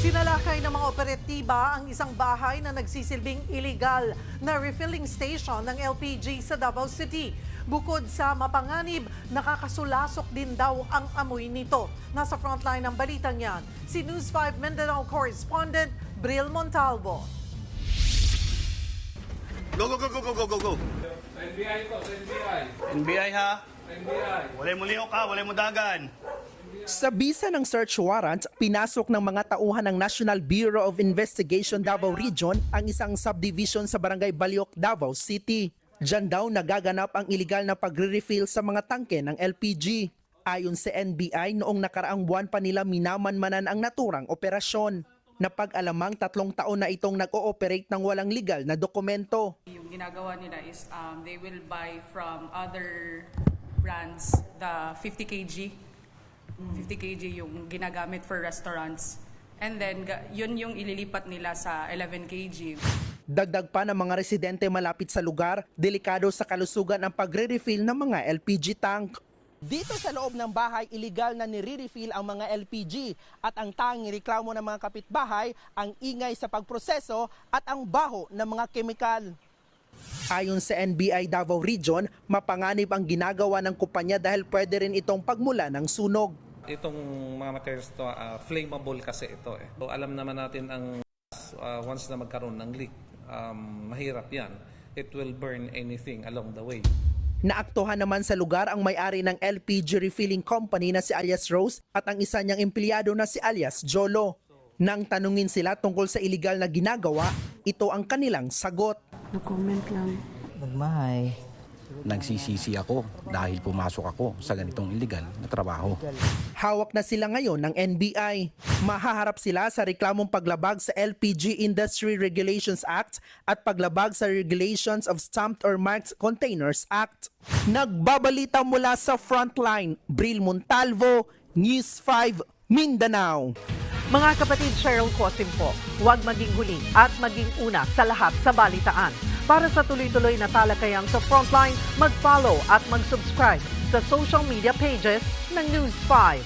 Sinalakay ng mga operatiba ang isang bahay na nagsisilbing illegal na refilling station ng LPG sa Davao City. Bukod sa mapanganib, nakakasulasok din daw ang amoy nito. Nasa frontline ng balitang yan, si News 5 Mindanao correspondent Bril Montalvo. Go, go, go, go, go, go, go, go. NBI to, NBI. NBI ha? NBI. Wala mo liok ha, wala mo dagan. Sa bisa ng search warrant, pinasok ng mga tauhan ng National Bureau of Investigation Davao Region ang isang subdivision sa Barangay Baliok, Davao City. Diyan daw nagaganap ang iligal na pagre-refill sa mga tangke ng LPG. Ayon sa NBI, noong nakaraang buwan pa nila minamanmanan ang naturang operasyon. Napag-alamang 3 taon na itong nag-ooperate ng walang legal na dokumento. Yung ginagawa nila is they will buy from other brands the 50 kg. 50 kg yung ginagamit for restaurants. And then yun yung ililipat nila sa 11 kg. Dagdag pa ng mga residente malapit sa lugar, delikado sa kalusugan ang pagre-refill ng mga LPG tank. Dito sa loob ng bahay, iligal na nire-refill ang mga LPG at ang tanging reklamo ng mga kapitbahay ang ingay sa pagproseso at ang baho ng mga kemikal. Ayon sa NBI Davao Region, mapanganib ang ginagawa ng kumpanya dahil pwede rin itong pagmula ng sunog. Itong mga materials to, flammable kasi ito eh. So, alam naman natin ang once na magkaroon ng leak, mahirap yan. It will burn anything along the way. Naaktuhan naman sa lugar ang may-ari ng LPG refilling company na si alias Rose at ang isa niyang empleyado na si alias Jolo. Nang tanungin sila tungkol sa iligal na ginagawa, ito ang kanilang sagot. No-comment lang. Magmahay. Nagsisisi ako dahil pumasok ako sa ganitong illegal na trabaho. Hawak na sila ngayon ng NBI. Mahaharap sila sa reklamong paglabag sa LPG Industry Regulations Act at paglabag sa Regulations of Stamped or Marked Containers Act. Nagbabalita mula sa Frontline, Bril Montalvo, News 5, Mindanao. Mga kapatid, Cheryl Cosim po, huwag maging huli at maging una sa lahat sa balitaan. Para sa tuloy-tuloy na talakayang sa Frontline, mag-follow at mag-subscribe sa social media pages ng News 5.